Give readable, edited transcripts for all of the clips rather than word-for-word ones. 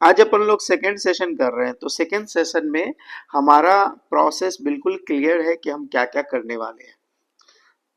आज अपन लोग second session कर रहे हैं। तो सेकेंड सेशन में हमारा प्रोसेस बिल्कुल क्लियर है कि हम क्या क्या करने वाले हैं।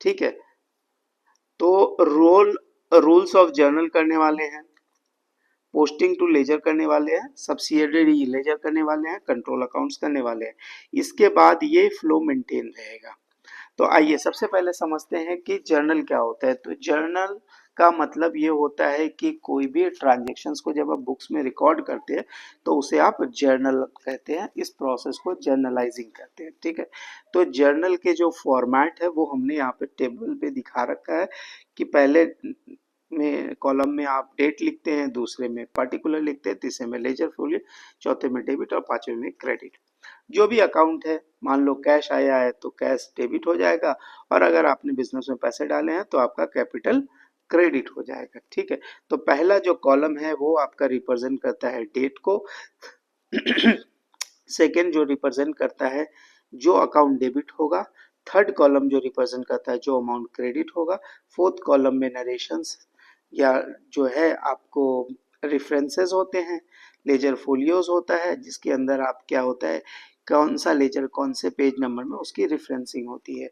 ठीक है, तो रूल्स ऑफ जर्नल करने वाले हैं, पोस्टिंग टू लेजर करने वाले हैं, सब्सिडियरी लेजर करने वाले हैं, कंट्रोल अकाउंट्स करने वाले हैं। इसके बाद ये फ्लो मेंटेन रहेगा। तो आइए सबसे पहले समझते हैं कि जर्नल क्या होता है। तो जर्नल का मतलब ये होता है कि कोई भी ट्रांजेक्शन्स को जब आप बुक्स में रिकॉर्ड करते हैं तो उसे आप जर्नल कहते हैं। इस प्रोसेस को जर्नलाइजिंग कहते हैं। ठीक है, तो जर्नल के जो फॉर्मेट है वो हमने यहाँ पे टेबल पे दिखा रखा है कि पहले में कॉलम में आप डेट लिखते हैं, दूसरे में पर्टिकुलर लिखते हैं, तीसरे में लेजर फोलियो, चौथे में डेबिट और पांचवे में क्रेडिट। जो भी अकाउंट है, मान लो कैश आया है तो कैश डेबिट हो जाएगा, और अगर आपने बिजनेस में पैसे डाले हैं तो आपका कैपिटल क्रेडिट हो जाएगा। ठीक है, तो पहला जो कॉलम है वो आपका रिप्रेजेंट करता है डेट को। सेकेंड जो रिप्रेजेंट करता है जो अकाउंट डेबिट होगा। थर्ड कॉलम जो रिप्रेजेंट करता है जो अमाउंट क्रेडिट होगा। फोर्थ कॉलम में नरेशंस या जो है आपको रेफरेंसेस होते हैं। लेजर फोलियोज होता है जिसके अंदर आप क्या होता है, कौन सा लेजर कौन से पेज नंबर में उसकी रेफरेंसिंग होती है।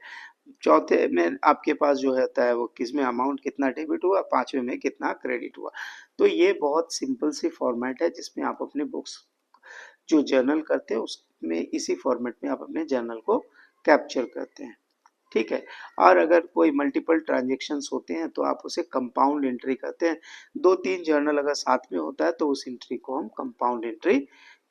चौथे में आपके पास जो होता है वो किसमें अमाउंट कितना डेबिट हुआ, पांचवे में कितना क्रेडिट हुआ। तो ये बहुत सिंपल सी फॉर्मेट है जिसमें आप अपने बुक्स जो जर्नल करते हैं उसमें इसी फॉर्मेट में आप अपने जर्नल को कैप्चर करते हैं। ठीक है, और अगर कोई मल्टीपल ट्रांजेक्शन्स होते हैं तो आप उसे कंपाउंड एंट्री करते हैं। दो तीन जर्नल अगर साथ में होता है तो उस एंट्री को हम कंपाउंड एंट्री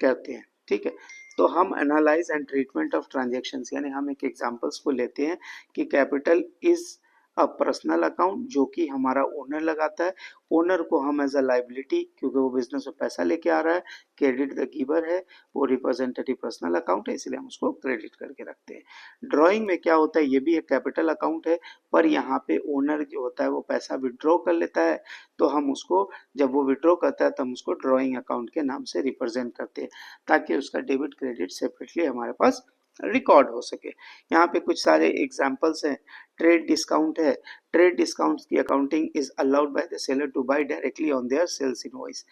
कहते हैं। ठीक है, तो हम analyse and treatment of transactions यानी हम एक एग्जांपल्स को लेते हैं कि capital is a personal account जो कि हमारा ओनर लगाता है। ओनर को हम एज अ लाइबिलिटी, क्योंकि वो बिजनेस में पैसा लेके आ रहा है, क्रेडिट द गिवर है, वो रिप्रेजेंटेटिव पर्सनल अकाउंट है इसलिए हम उसको क्रेडिट करके रखते हैं। ड्राइंग में क्या होता है, ये भी एक कैपिटल अकाउंट है, पर यहाँ पे ओनर जो होता है वो पैसा विड्रॉ कर लेता है, तो हम उसको जब वो विड्रॉ करता है तो हम उसको ड्राइंग अकाउंट के नाम से रिप्रेजेंट करते हैं ताकि उसका डेबिट क्रेडिट सेपरेटली हमारे पास रिकॉर्ड हो सके। यहाँ पे कुछ सारे एग्जांपल्स हैं। ट्रेड डिस्काउंट है। ट्रेड डिस्काउंट की accounting is allowed by the seller to buy directly on their sales invoice.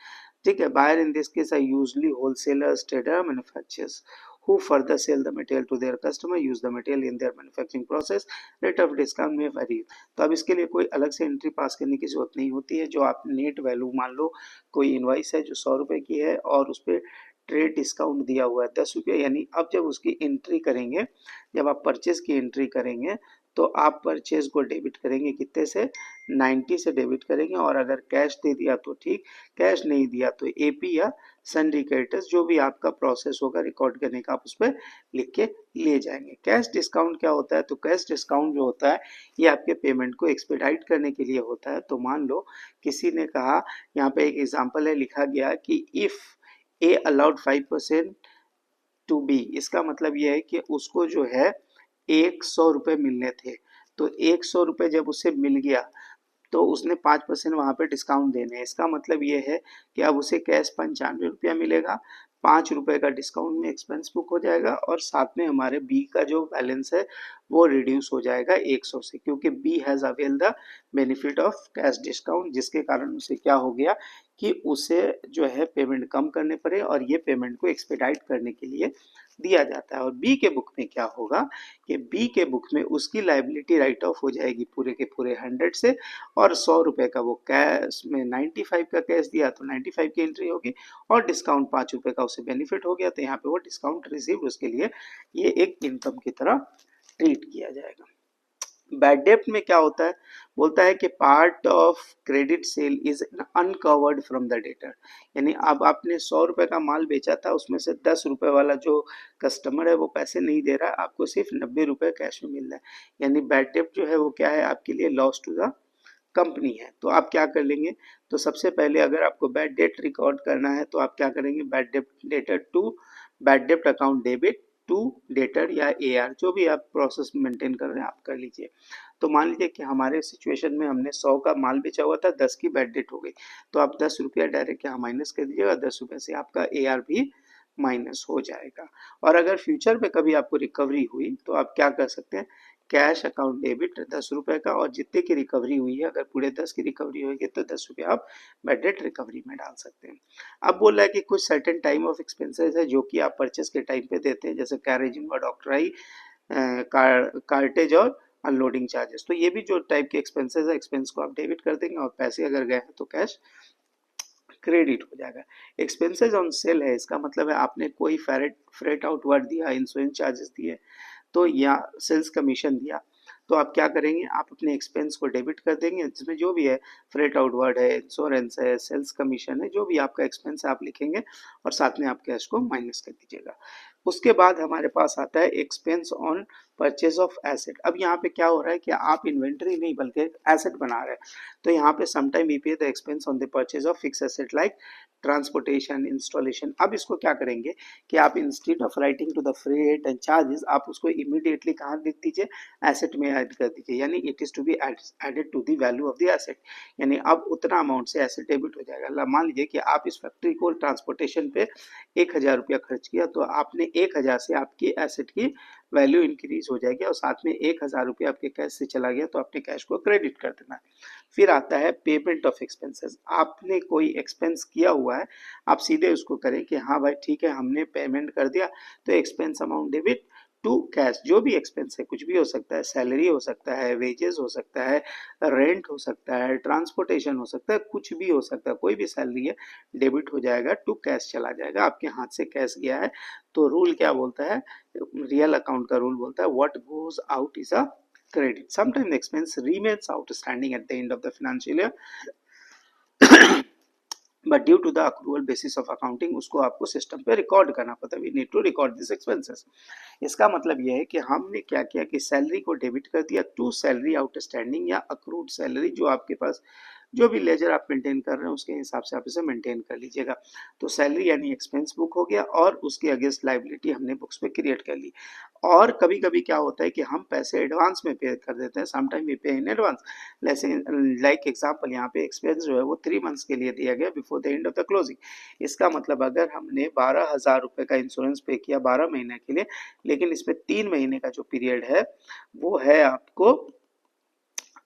ठीक है, buyer in this case are usually wholesalers, trader, manufacturers who further sell the material to their customer use the material in their manufacturing process, rate of discount may vary। तो अब इसके लिए कोई अलग से entry पास करने की जरूरत नहीं होती है। जो आप नेट वैल्यू, मान लो कोई इनवाइस है जो 100 रुपए की है और उस पर ट्रेड डिस्काउंट दिया हुआ है 10 रुपये, यानी अब जब उसकी एंट्री करेंगे, जब आप परचेज की एंट्री करेंगे तो आप परचेज को डेबिट करेंगे कितने से, 90 से डेबिट करेंगे। और अगर कैश दे दिया तो ठीक, कैश नहीं दिया तो एपी या सन्ड्री क्रेडिटर्स जो भी आपका प्रोसेस होगा रिकॉर्ड करने का आप उस पर लिख के ले जाएंगे। कैश डिस्काउंट क्या होता है, तो कैश डिस्काउंट जो होता है ये आपके पेमेंट को एक्सपेडाइट करने के लिए होता है। तो मान लो किसी ने कहा, यहाँ पे एक एग्जांपल है लिखा गया कि if A allowed 5% to B, इसका मतलब ये है कि उसको जो है 100 रुपये मिलने थे, तो 100 रुपये जब उसे मिल गया तो उसने 5% वहां पे डिस्काउंट देने हैं। इसका मतलब ये है कि अब उसे कैश 95 रुपया मिलेगा, 5 रुपए का डिस्काउंट में एक्सपेंस बुक हो जाएगा और साथ में हमारे बी का जो बैलेंस है वो रिड्यूस हो जाएगा 100 से, क्योंकि B has avail the benefit of cash discount, जिसके कारण उसे क्या हो गया कि उसे जो है पेमेंट कम करने पड़े और ये पेमेंट को एक्सपेडाइट करने के लिए दिया जाता है। और बी के बुक में क्या होगा कि बी के बुक में उसकी लाइबिलिटी राइट ऑफ हो जाएगी पूरे के पूरे 100 से, और 100 रुपए का वो कैश में 95 का कैश दिया तो 95 की एंट्री होगी, और डिस्काउंट 5 रुपए का उसे बेनिफिट हो गया तो यहाँ पे वो डिस्काउंट रिसीव, उसके लिए ये एक इनकम की तरह ट्रीट किया जाएगा। बैड डेप्ट में क्या होता है, बोलता है कि part of credit sale is uncovered from the debtor, यानी अब आपने 100 रुपए का माल बेचा था, उसमें से 10 रुपए वाला जो कस्टमर है वो पैसे नहीं दे रहा, आपको सिर्फ 90 रुपए कैश में मिल रहा है। यानी बैड डेप्ट जो है वो क्या है, आपके लिए लॉस टू द कंपनी है। तो आप क्या कर लेंगे, तो सबसे पहले अगर आपको बैड डेट रिकॉर्ड करना है तो आप क्या करेंगे, bad debt debtor to bad debt account debit to debtor या एआर, जो भी आप प्रोसेस मेंटेन कर रहे हैं आप कर लीजिए। तो मान लीजिए कि हमारे सिचुएशन में हमने 100 का माल बेचा हुआ था, 10 की बैड डेट हो गई, तो आप 10 रुपया डायरेक्ट यहाँ माइनस कर दीजिएगा, 10 रुपये से आपका एआर भी माइनस हो जाएगा। और अगर फ्यूचर में कभी आपको रिकवरी हुई तो आप क्या कर सकते हैं कैश अकाउंट डेबिट 10 रुपए का, और जितने की रिकवरी हुई है, अगर पूरे 10 की रिकवरी होगी तो 10 रुपये आप बैड डेट रिकवरी में डाल सकते हैं। अब बोल रहा है कि कुछ सर्टेन टाइम ऑफ एक्सपेंसेस है जो कि आप परचेस के टाइम पे देते हैं, जैसे कैरेजिंग और डॉक्टराई, कार्टेज और अनलोडिंग चार्जेस। तो ये भी जो टाइप के एक्सपेंसेस है, एक्सपेंस को आप डेबिट कर देंगे और पैसे अगर गए हैं तो कैश क्रेडिट हो जाएगा। एक्सपेंसेस ऑन सेल है, इसका मतलब है आपने कोई फ्रेट आउटवर्ड दिया, इंश्योरेंस चार्जेस दिए, तो या सेल्स कमीशन दिया, तो आप क्या करेंगे, आप अपने एक्सपेंस को डेबिट कर देंगे, जिसमें जो भी है फ्रेट आउटवर्ड है, इंश्योरेंस है, सेल्स कमीशन है, जो भी आपका एक्सपेंस है आप लिखेंगे और साथ में आप कैश को माइनस कर दीजिएगा। उसके बाद हमारे पास आता है expense on purchase of asset. अब यहाँ पे क्या हो रहा है कि आप इन्वेंट्री नहीं बल्कि एसेट बना रहे हैं, तो यहाँ पे sometime we pay the expense on the purchase of fix asset like transportation, installation. अब इसको क्या करेंगे कि आप instead of writing to the freight and charges, आप उसको इमीडिएटली कहाँ लिख दीजिए, एसेट में ऐड कर दीजिए, यानी it is to be added to the value of the asset, यानी अब उतना अमाउंट से एसेट डेबिट हो जाएगा। मान लीजिए कि आप इस फैक्ट्री को ट्रांसपोर्टेशन पे 1,000 रुपया खर्च किया, तो आपने 1,000 से आपकी एसेट की वैल्यू इंक्रीज हो जाएगी और साथ में 1,000 रुपया आपके कैश से चला गया, तो आपने कैश को क्रेडिट कर देना है। फिर आता है पेमेंट ऑफ एक्सपेंसेस। आपने कोई एक्सपेंस किया हुआ है, आप सीधे उसको करें कि हाँ भाई ठीक है हमने पेमेंट कर दिया, तो expense amount debit to cash. जो भी एक्सपेंस है, कुछ भी हो सकता है, सैलरी हो सकता है, वेजेस हो सकता है, रेंट हो सकता है, ट्रांसपोर्टेशन हो सकता है, कुछ भी हो सकता है, कोई भी सैलरी है डेबिट हो जाएगा टू कैश, चला जाएगा, आपके हाथ से कैश गया है। तो रूल क्या बोलता है, रियल अकाउंट का रूल बोलता है what goes out is a credit. Sometimes the expense remains outstanding at the end of the financial year, but due to the accrual basis of accounting उसको आपको सिस्टम पे record करना पड़ता है। We need to record this expenses. इसका मतलब यह है कि हमने क्या किया कि सैलरी को डेबिट कर दिया टू सैलरी आउटस्टैंडिंग या अक्रूड सैलरी, जो आपके पास जो भी लेजर आप मेंटेन कर रहे हैं उसके हिसाब से आप इसे मेंटेन कर लीजिएगा। तो सैलरी यानी एक्सपेंस बुक हो गया और उसके अगेंस्ट लाइबिलिटी हमने बुक्स में क्रिएट कर ली। और कभी कभी क्या होता है कि हम पैसे एडवांस में पे कर देते हैं, समटाइम वी पे इन एडवांस। लाइक एग्जांपल यहाँ पे एक्सपेंस जो है वो 3 मंथ्स के लिए दिया गया before the end of the closing. इसका मतलब अगर हमने 12,000 रुपए का इंश्योरेंस पे किया 12 महीने के लिए, लेकिन इसमें 3 महीने का जो पीरियड है वो है आपको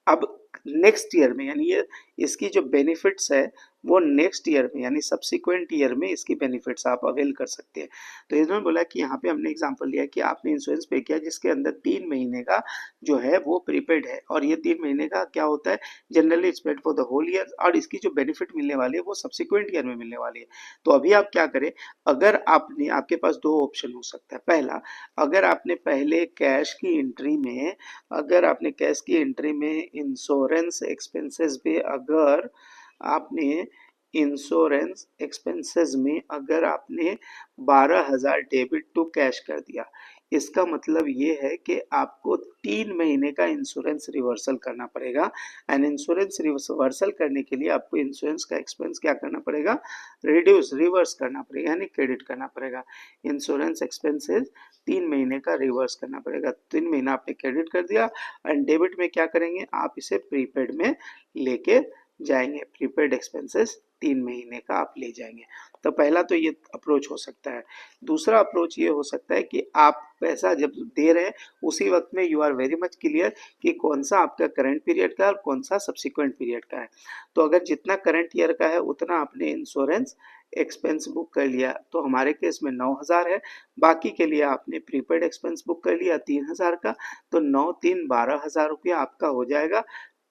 अब नेक्स्ट ईयर में, यानी ये इसकी जो बेनिफिट्स है वो नेक्स्ट ईयर में यानी सब्सिक्वेंट ईयर में इसकी बेनिफिट्स आप अवेल कर सकते हैं। तो इन्होंने बोला कि यहाँ पे हमने एग्जांपल लिया कि आपने इंश्योरेंस पे किया जिसके अंदर 3 महीने का जो है वो प्रीपेड है, और ये 3 महीने का क्या होता है, generally it's paid for the whole year, और इसकी जो बेनिफिट मिलने वाली है वो सब्सिक्वेंट ईयर में मिलने वाली है। तो अभी आप क्या करें, अगर आपने, आपके पास दो ऑप्शन हो सकता है। पहला, अगर आपने पहले कैश की एंट्री में, अगर आपने कैश की एंट्री में इंश्योरेंस एक्सपेंसेस पे अगर आपने इंश्योरेंस एक्सपेंसेस में अगर आपने 12,000 डेबिट टू कैश कर दिया, इसका मतलब ये है कि आपको 3 महीने का इंश्योरेंस रिवर्सल करना पड़ेगा। एंड इंश्योरेंस रिवर्सल करने के लिए आपको इंश्योरेंस का एक्सपेंस क्या करना पड़ेगा, रिवर्स करना पड़ेगा, यानी क्रेडिट करना पड़ेगा। इंश्योरेंस एक्सपेंसेस 3 महीने का रिवर्स करना पड़ेगा। 3 महीना आपने क्रेडिट कर दिया एंड डेबिट में क्या करेंगे, आप इसे प्रीपेड में लेके जाएंगे। प्रीपेड एक्सपेंसेस 3 महीने का आप ले जाएंगे। तो पहला तो ये अप्रोच हो सकता है। दूसरा अप्रोच ये हो सकता है कि आप पैसा जब दे रहे हैं उसी वक्त में you are very much clear कि कौन सा आपका करंट पीरियड का है और कौन सा सब्सिक्वेंट पीरियड का है। तो अगर जितना करंट ईयर का है उतना आपने इंश्योरेंस एक्सपेंस बुक कर लिया, तो हमारे केस में 9,000 है। बाकी के लिए आपने प्रीपेड एक्सपेंस बुक कर लिया 3,000 का, तो 9 3 12,000 रुपया आपका हो जाएगा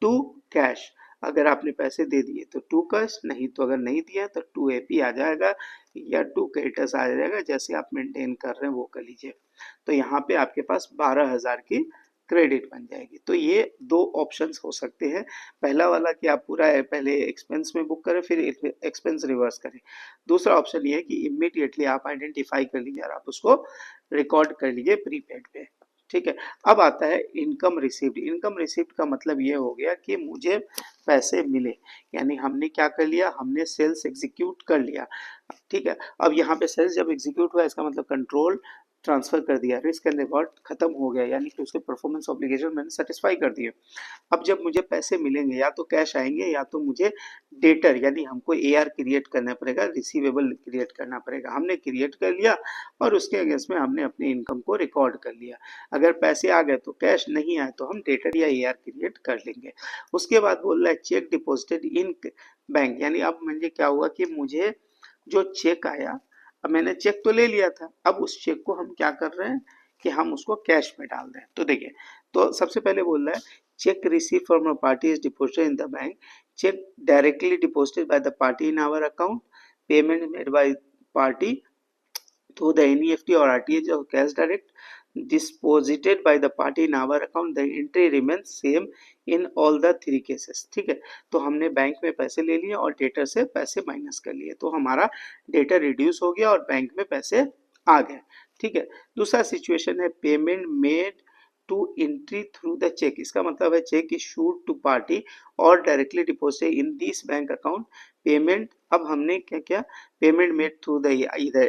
टू कैश। अगर आपने पैसे दे दिए तो टू कैश, नहीं तो अगर नहीं दिया तो टू एपी आ जाएगा या टू क्रेडिटर्स आ जाएगा, जैसे आप मेंटेन कर रहे हैं वो कर लीजिए। तो यहाँ पे आपके पास 12,000 की क्रेडिट बन जाएगी। तो ये दो ऑप्शंस हो सकते हैं। पहला वाला कि आप पूरा पहले एक्सपेंस में बुक करें फिर एक्सपेंस रिवर्स करें। दूसरा ऑप्शन ये है कि इमीडिएटली आप आइडेंटिफाई कर लीजिए और आप उसको रिकॉर्ड कर लीजिए प्रीपेड पे। ठीक है। अब आता है इनकम रिसीव्ड। इनकम रिसीव्ड का मतलब ये हो गया कि मुझे पैसे मिले, यानी हमने क्या कर लिया, हमने सेल्स एग्जीक्यूट कर लिया। ठीक है। अब यहाँ पे सेल्स जब एग्जीक्यूट हुआ इसका मतलब कंट्रोल ट्रांसफर कर दिया, रिस्क एंड रिवॉर्ड खत्म हो गया, यानी कि उसके परफॉर्मेंस ऑब्लिगेशन मैंने सेटिस्फाई कर दिए। अब जब मुझे पैसे मिलेंगे या तो कैश आएंगे या तो मुझे डेटर यानी हमको एआर क्रिएट करना पड़ेगा, रिसीवेबल क्रिएट करना पड़ेगा। हमने क्रिएट कर लिया और उसके अगेंस्ट में हमने अपने इनकम को रिकॉर्ड कर लिया। अगर पैसे आ गए तो कैश, नहीं आए तो हम डेटर या एआर क्रिएट कर लेंगे। उसके बाद बोल रहा है चेक डिपॉजिटेड इन बैंक, यानी अब मुझे क्या हुआ कि मुझे जो चेक आया, अब मैंने चेक तो ले लिया था, अब उस चेक को हम क्या कर रहे हैं कि हम उसको कैश में डाल दें। तो देखिए, तो सबसे पहले बोल रहा है check received from a party is deposited in the bank, check directly deposited by the party in our account, payment made by party through the NEFT or RTH or cash direct deposited by the party in our account, the entry remains same in all the three cases। ठीक है, तो हमने bank में पैसे ले लिए और debtor से पैसे माइनस कर लिए, तो हमारा डेटर रिड्यूस हो गया और बैंक में पैसे आ गए। ठीक है, दूसरा सिचुएशन है payment made to entry through the cheque, इसका मतलब है चेक इशूड टू पार्टी और directly deposited in this bank account. Payment, अब हमने क्या किया, payment made through the either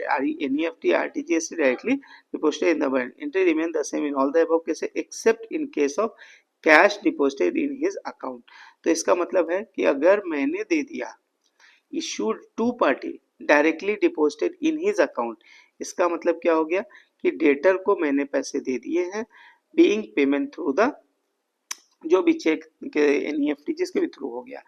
NEFT RTGS directly deposited in the bank, entry remain the same in all the above cases except in case of cash deposited in his account। तो इसका मतलब है कि अगर मैंने दे दिया issued to party directly deposited in his account, इसका मतलब क्या हो गया कि डेटर को मैंने पैसे दे दिए हैं बीइंग पेमेंट थ्रू द जो भी चेक के एनईएफटी जिसके भी थ्रू हो गया।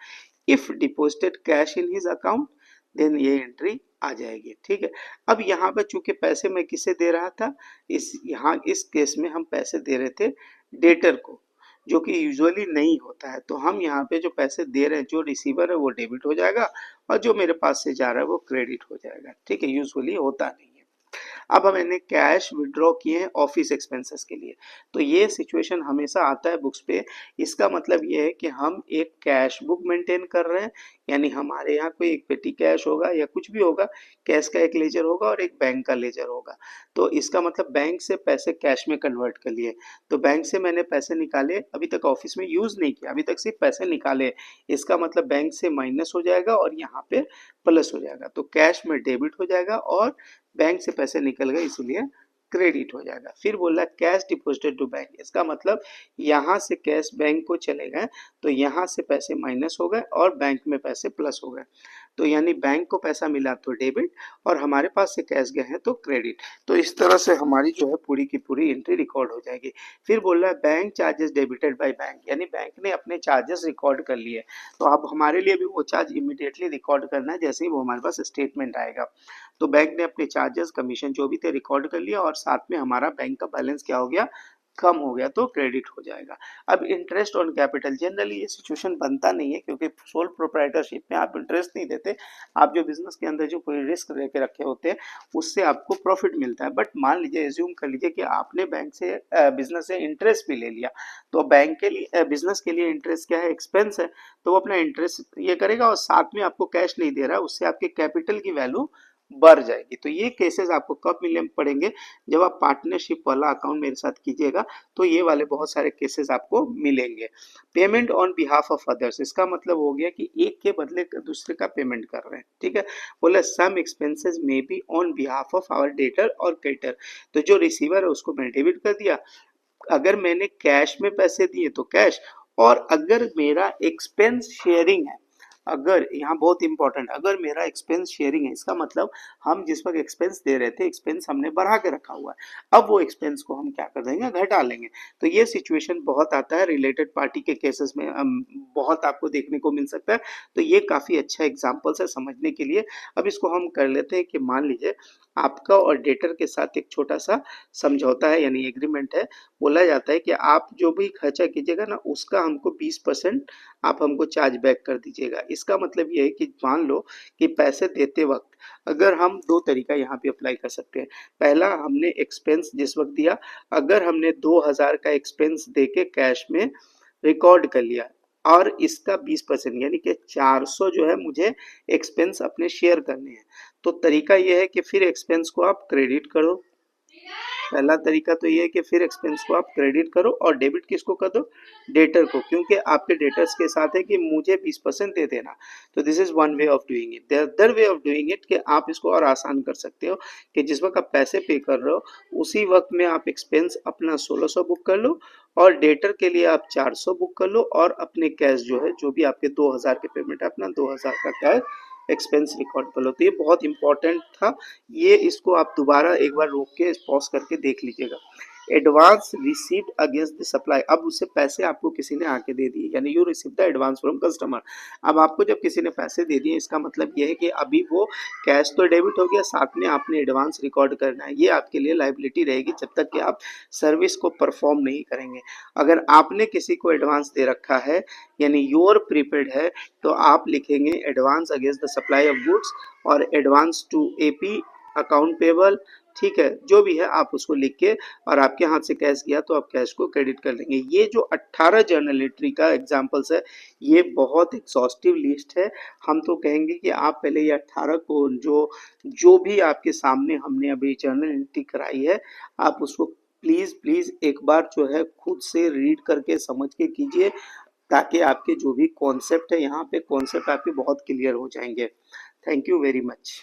If deposited cash in his account then ये एंट्री आ जाएगी। ठीक है, अब यहाँ पर चूंकि पैसे मैं किसे दे रहा था, इस केस में हम पैसे दे रहे थे डेटर को, जो कि यूजुअली नहीं होता है। तो हम यहाँ पे जो पैसे दे रहे हैं, जो रिसीवर है वो डेबिट हो जाएगा और जो मेरे पास से जा रहा है वो क्रेडिट हो जाएगा। ठीक है, यूजुअली होता नहीं है। अब मैंने कैश विड्रॉ किए हैं ऑफिस एक्सपेंसेस के लिए, तो ये सिचुएशन हमेशा आता है बुक्स पे। इसका मतलब ये है कि हम एक कैश बुक मेंटेन कर रहे हैं, यानी हमारे यहाँ कोई एक पेटी कैश होगा या कुछ भी होगा, कैश का एक लेजर होगा और एक बैंक का लेजर होगा। तो इसका मतलब बैंक से पैसे कैश में कन्वर्ट कर लिए, तो बैंक से मैंने पैसे निकाले, अभी तक ऑफिस में यूज नहीं किया, अभी तक सिर्फ पैसे निकाले, इसका मतलब बैंक से माइनस हो जाएगा और यहाँ पे प्लस हो जाएगा, तो कैश में डेबिट हो जाएगा और बैंक से पैसे निकल गए इसलिए क्रेडिट हो जाएगा। फिर बोल रहा है कैश डिपॉजिटेड टू बैंक, इसका मतलब यहाँ से कैश बैंक को चले गए तो यहाँ से पैसे माइनस हो गए और बैंक में पैसे प्लस हो गए, तो यानी बैंक को पैसा मिला तो डेबिट और हमारे पास से कैश गए हैं तो क्रेडिट। तो इस तरह से हमारी जो है पूरी की पूरी एंट्री रिकॉर्ड हो जाएगी। फिर बोल रहा है bank charges debited by bank, यानी बैंक ने अपने चार्जेस रिकॉर्ड कर लिए, तो अब हमारे लिए भी वो चार्ज इमीडिएटली रिकॉर्ड करना है जैसे ही वो हमारे पास स्टेटमेंट आएगा। तो बैंक ने अपने चार्जेस कमीशन जो भी थे रिकॉर्ड कर लिया और साथ में हमारा बैंक का बैलेंस क्या हो गया, कम हो गया, तो क्रेडिट हो जाएगा। अब इंटरेस्ट ऑन कैपिटल, जनरली ये सिचुएशन बनता नहीं है क्योंकि सोल प्रोप्राइटरशिप में आप इंटरेस्ट नहीं देते, आप जो बिजनेस के अंदर जो कोई रिस्क लेके रखे होते हैं उससे आपको प्रॉफिट मिलता है। बट मान लीजिए, एज्यूम कर लीजिए कि आपने बैंक से बिजनेस से इंटरेस्ट भी ले लिया, तो बैंक के लिए बिजनेस के लिए इंटरेस्ट क्या है, एक्सपेंस है, तो वो अपना इंटरेस्ट ये करेगा और साथ में आपको कैश नहीं दे रहा, उससे आपके कैपिटल की वैल्यू बढ़ जाएगी। तो ये केसेस आपको कब मिलने पड़ेंगे, जब आप पार्टनरशिप वाला अकाउंट मेरे साथ कीजिएगा, तो ये वाले बहुत सारे केसेस आपको मिलेंगे। Payment on behalf of others, इसका मतलब हो गया कि एक के बदले दूसरे का पेमेंट कर रहे हैं। ठीक है, बोले some expenses may be on behalf of our debtor और क्रेडिटर, तो जो रिसीवर है उसको मैंने डेबिट कर दिया, अगर मैंने कैश में पैसे दिए तो कैश, और अगर मेरा एक्सपेंस शेयरिंग है, अगर यहाँ बहुत इंपॉर्टेंट, अगर मेरा एक्सपेंस शेयरिंग है, इसका मतलब हम जिस वक्त एक्सपेंस दे रहे थे एक्सपेंस हमने बढ़ा के रखा हुआ है, अब वो एक्सपेंस को हम क्या कर देंगे, घटा लेंगे। तो ये सिचुएशन बहुत आता है रिलेटेड पार्टी के केसेस में, बहुत आपको देखने को मिल सकता है। तो ये काफी अच्छा एग्जाम्पल्स है समझने के लिए। अब इसको हम कर लेते हैं कि मान लीजिए आपका और डेटर के साथ एक छोटा सा समझौता है यानी एग्रीमेंट है, बोला जाता है कि आप जो भी खर्चा कीजिएगा ना उसका हमको 20% आप हमको चार्ज बैक कर दीजिएगा। इसका मतलब ये है कि मान लो कि पैसे देते वक्त अगर हम दो तरीका यहाँ पे अप्लाई कर सकते हैं। पहला, हमने एक्सपेंस जिस वक्त दिया, अगर हमने 2000 का एक्सपेंस दे के कैश में रिकॉर्ड कर लिया और इसका 20% यानी कि 400 जो है मुझे एक्सपेंस अपने शेयर करने हैं, तो तरीका यह है कि फिर एक्सपेंस को आप क्रेडिट करो पहला तरीका तो ये है कि फिर एक्सपेंस को आप क्रेडिट करो और डेबिट किसको कर दो, डेटर को, क्योंकि आपके डेटर्स के साथ है कि मुझे 20% दे देना। तो this is one way of doing it. The other way of doing it कि आप इसको और आसान कर सकते हो कि जिस वक्त आप पैसे पे कर रहे हो उसी वक्त में आप एक्सपेंस अपना 1600 बुक कर लो और डेटर के लिए आप 400 बुक कर लो और अपने कैश जो है, जो भी आपके 2000 के पेमेंट है, अपना 2000 का कैश एक्सपेंस रिकॉर्ड कर लो। तो ये बहुत इंपॉर्टेंट था, ये इसको आप दोबारा एक बार रोक के पॉज करके देख लीजिएगा। Advance received against the supply, अब उससे पैसे आपको किसी ने आके दे दिए, यानी you receive the advance from customer. अब आपको जब किसी ने पैसे दे दिए, इसका मतलब ये है कि अभी वो कैश तो डेबिट हो गया, साथ में आपने एडवांस रिकॉर्ड करना है। ये आपके लिए लाइबिलिटी रहेगी जब तक कि आप सर्विस को परफॉर्म नहीं करेंगे। अगर आपने किसी को एडवांस दे रखा है यानी योर प्रीपेड है, तो आप लिखेंगे advance against the supply of goods और advance to AP account payable, ठीक है, जो भी है आप उसको लिख के, और आपके हाथ से कैश गया तो आप कैश को क्रेडिट कर लेंगे। ये जो 18 जर्नल एंट्री का एग्जांपल्स है, ये बहुत एग्जॉस्टिव लिस्ट है। हम तो कहेंगे कि आप पहले ये 18 को जो जो भी आपके सामने हमने अभी जर्नल एंट्री कराई है, आप उसको प्लीज प्लीज एक बार जो है खुद से रीड करके समझ के कीजिए, ताकि आपके जो भी कॉन्सेप्ट है यहाँ पे, कॉन्सेप्ट आपके बहुत क्लियर हो जाएंगे। Thank you very much.